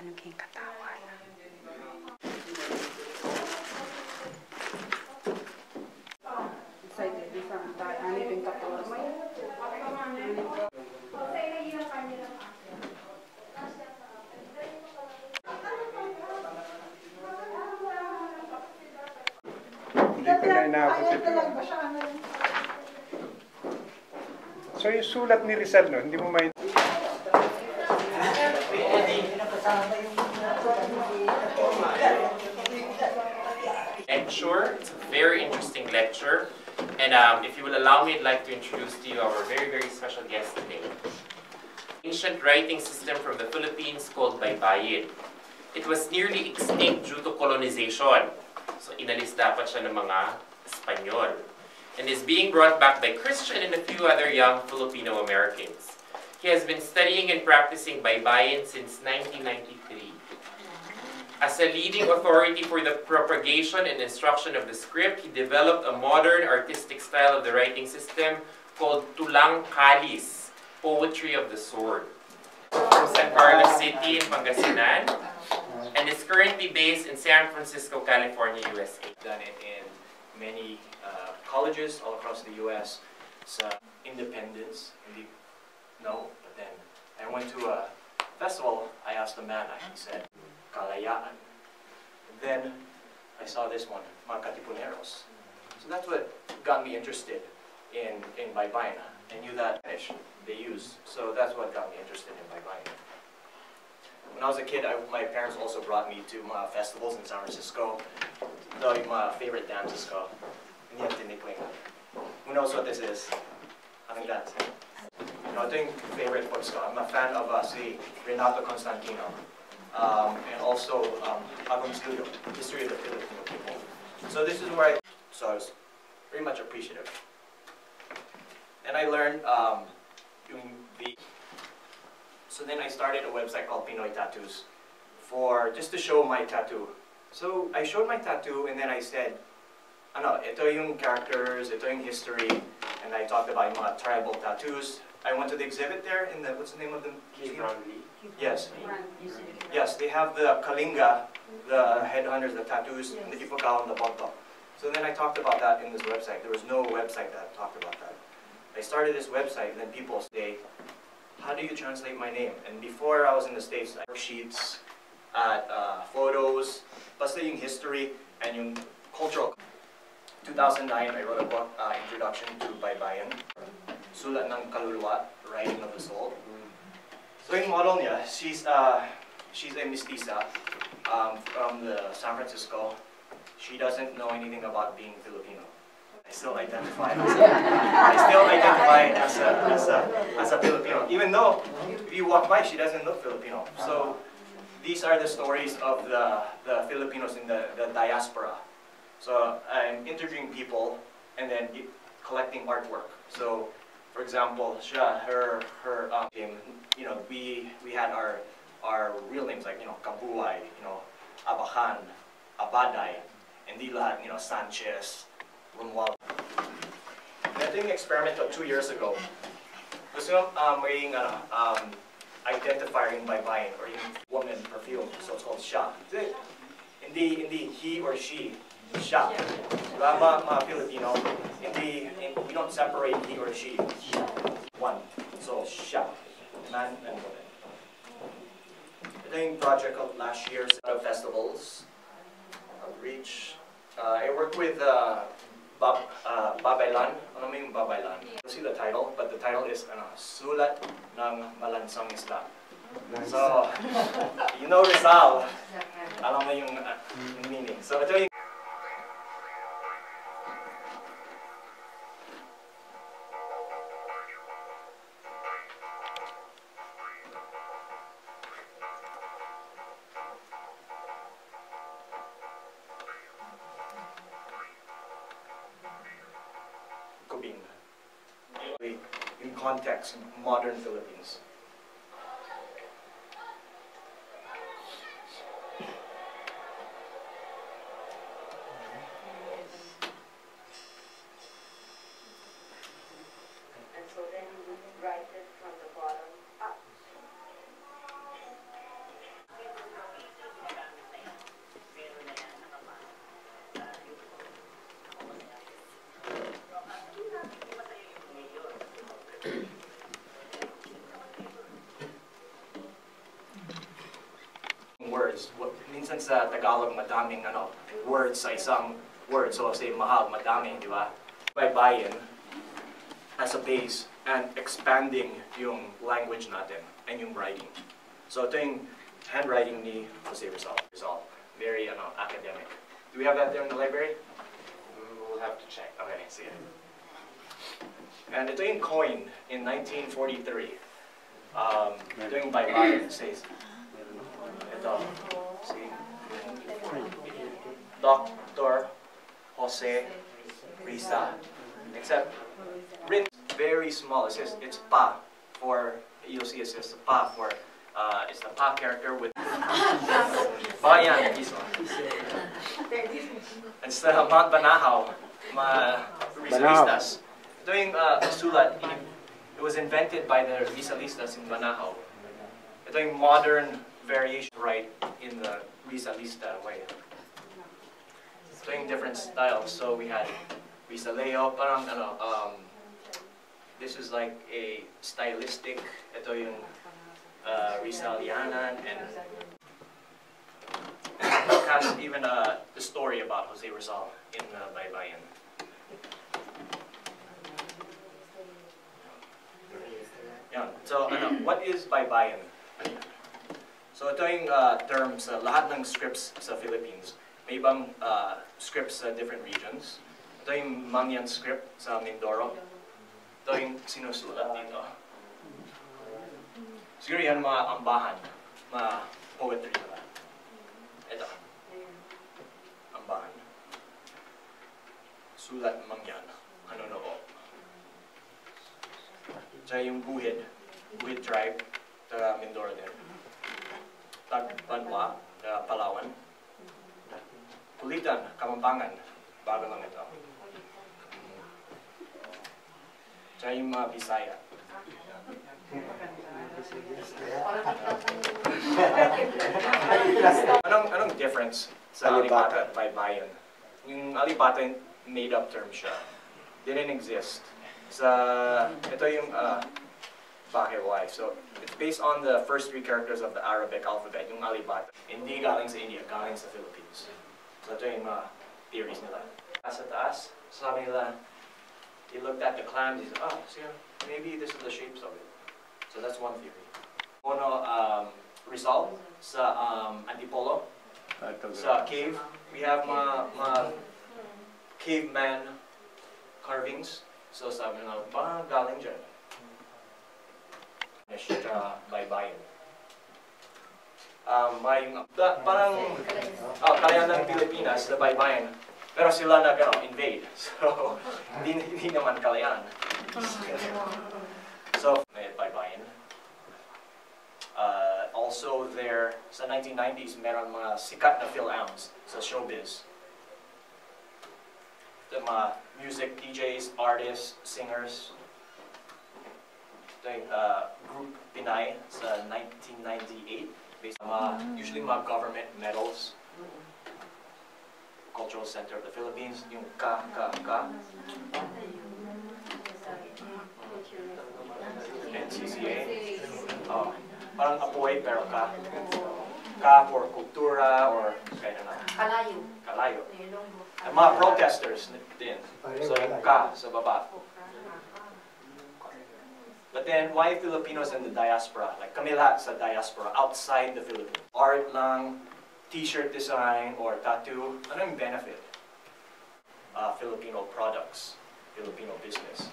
kanuging katawan. Excited di sa anipin katawan. Hindi ko na inaabot ito. So yung sulat ni Rizal, no? Hindi mo may... Lecture. It's a very interesting lecture. And if you will allow me, I'd like to introduce to you our very, very special guest today. Ancient writing system from the Philippines called Baybayin. It was nearly extinct due to colonization. So inalis dapat siya ng mga Espanyol. And is being brought back by Christian and a few other young Filipino Americans. He has been studying and practicing Baybayin since 1993. As a leading authority for the propagation and instruction of the script, he developed a modern artistic style of the writing system called Tulang Kalis, Poetry of the Sword. From San Carlos City in Pangasinan, and is currently based in San Francisco, California, USA. Done it in many colleges all across the US. So independence, no, but then I went to a festival. I asked the man, he said, Kalayaan. And then I saw this one, Mga Katipuneros. So that's what got me interested in Baybayin. I knew that Spanish they use, so that's what got me interested in Baybayin. When I was a kid, my parents also brought me to festivals in San Francisco. My favorite dances ko. Who knows what this is? I think that's it. I think favorite books ko. I'm a fan of si Renato Constantino. And also Agong Studio, History of the Filipino People. So this is where I was very much appreciative. And I learned so then I started a website called Pinoy Tattoos just to show my tattoo. So I showed my tattoo and then I said, ito yung characters, ito yung history, and I talked about mga tribal tattoos. I went to the exhibit there in the, what's the name of the museum? Yes. Yes, they have the Kalinga, the headhunters, the tattoos, and the Ipagaw and the Bonto. So then I talked about that in this website. There was no website that talked about that. I started this website, and then people say, how do you translate my name? And before I was in the States, I worksheets, photos, basta yung history, and yung cultural. 2009, I wrote a book, Introduction to Baybayin, Sulat ng Kaluluwa, Writing of the Soul. So yung model niya, she's a mestiza from San Francisco. She doesn't know anything about being Filipino. I still identify as a Filipino, even though if you walk by, she doesn't look Filipino. So these are the stories of the Filipinos in the diaspora. So I'm interviewing people and then collecting artwork. So, for example, we had our real names like Kabuay, Abakan, Abaday, and di lahat, Sanchez, Romuald. I think experiment 2 years ago. Gusto may identifier in Baybayin or in woman perfume, so it's called siya. Hindi he or she. Siya. Diba mga Filipino, we don't separate he or she. One. So siya. Man and woman. Ito yung project of last year's festivals. Outreach. I worked with Baybayin. Ano mo yung Baybayin? You'll see the title, but the title is Sulat ng Malansang Isda. So, Rizal. Alam mo yung meaning. So ito yung in context, modern Philippines. And so then you would write it from the bottom up. words. Minsan sa Tagalog, madaming words sa isang word. So, say, mahal, madami, di ba? Baybayin as a base and expanding yung language natin and yung writing. So, ito yung handwriting ni Jose Rizal. Very academic. Do we have that there in the library? We'll have to check. Okay, see it. And ito yung coin in 1943. Ito yung Baybayin. It says, ito, see? Dr. Jose Rizal. Except, written very small. It says, it's pa for, you'll see it says pa for, it's the pa character with Bayan, this one. Instead of Mount Banahaw, Rizalistas. Ito yung sulat, it was invented by the Rizalistas in Banahaw. Ito yung modern variation right in the Rizalista way. Ito yung different styles. So we had Rizaleo, parang this is like a stylistic, ito yung Rizalianan, and it has even the story about Jose Rizal in Baybayin. Yeah. So, what is Baybayin? So, ito yung term sa lahat ng scripts sa Philippines. May ibang scripts sa different regions. Ito yung Mangyan script sa Mindoro. Ito yung sinusulat dito. Siguro yan mga ambahan, mga poetry na. Ito. Ambahan. Sulat Mangyan. Ano noo. Tsaka yung Buhid tribe, taga Mindoro din. Tagbanwa, taga Palawan. Kulitan, Kamampangan, bago lang ito. Tsaka yung mga Bisaya. Anong difference sa Alibata at Baybayin? Yung Alibata, made up term siya. Didn't exist. Ito yung bakit why. So, it's based on the first three characters of the Arabic alphabet, yung Alibata. Hindi galing sa India, galing sa Philippines. So, ito yung theories nila. Sa taas, sabi nila, they looked at the clams, they said, so maybe this is the shapes of it. So that's one theory. Rizal sa Antipolo, sa cave, we have mga caveman carvings. So sabi nila, galing dyan. Baybayin. Parang kalayan ng Pilipinas sa Baybayin, pero sila invade. So hindi naman kalayan. So may Baybayin. Also there, sa 1990s, meron mga sikat na films sa showbiz. The mga music DJs, artists, singers. Ito yung group Pinay sa 1998. Based on usually mga government medals. Cultural Center of the Philippines, yung Ka. NCCA. Parang apoy pero Ka. Ka for kultura or kaya na. Kalayo. Mga protesters din. So yung Ka sa baba. But then, why Filipinos in the diaspora? Like kami lahat sa diaspora, outside the Philippines. Art lang, t-shirt design, or tattoo. Ano yung benefit? Filipino products, Filipino business.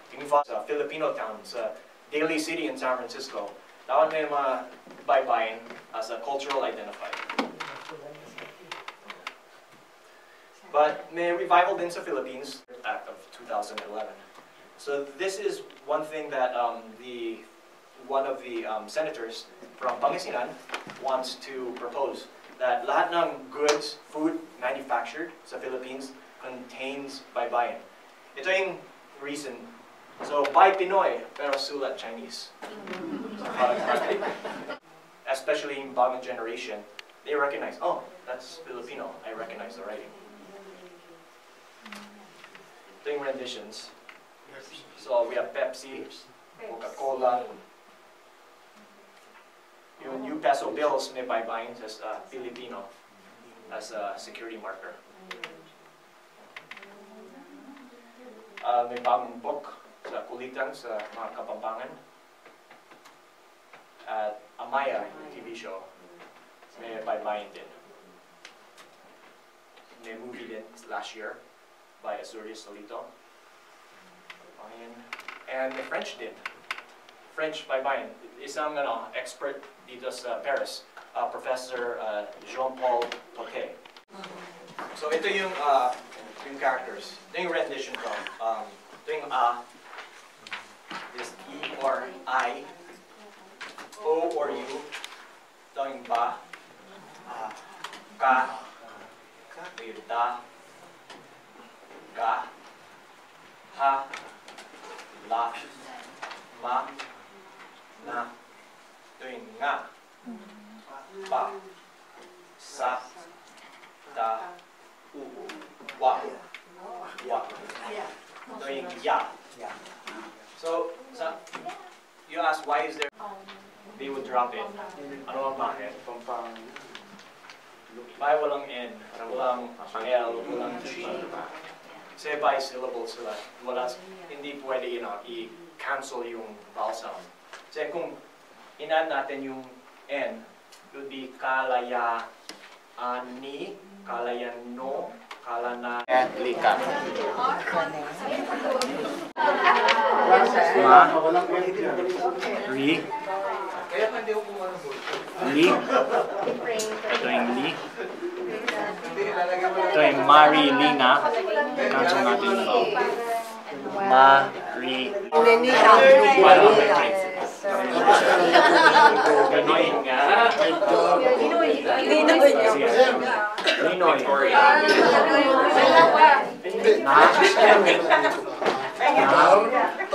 Tingin mo sa Filipino town, sa Daly City in San Francisco, tawag na yung mga Baybayin as a cultural identifier. But may revival din sa Philippines, Act of 2011. So this is one thing that one of the senators from Pangasinan wants to propose, that lahat ng goods, food manufactured sa Philippines contains Baybayin. Ito yung reason. So, Bay Pinoy, pero sulat Chinese. Especially in bagong generation, they recognize, oh, that's Filipino. I recognize the writing. Ito yung renditions. So we have Pepsi, Coca-Cola. Yung new peso bills may baybayin as Filipino as a security marker. May bagong book sa kulitan sa mga Kapampangan. At Amaya, yung TV show, may baybayin din. May movie din last year by Azuri Solito. And may French din. French baybayin. Isang expert dito sa Paris, Professor Jean-Paul Toquet. So ito yung characters. Ito yung rendition ko. Ito yung is E or I, O or U. Ito yung ba, ka, ito yung da, ga, ha, la, ma, na, ito yung nga, pa, sa, da, u, wa, wa. Ito yung ya. So, you ask why is there, they would drop it. Ano ang bakit? Why walang N, walang L, walang G. Kasi bi-syllable sila. Hindi pwede i-cancel yung vowel sound. Kasi kung inaan natin yung N, it would be kalaya ani, kalayan no, kalana lika. Ma, ri, li, ito yung li, ito yung mari, lina, cancel natin yung vowel. Ma, ri, Ganoy nga. Linoy. Victoria. Na.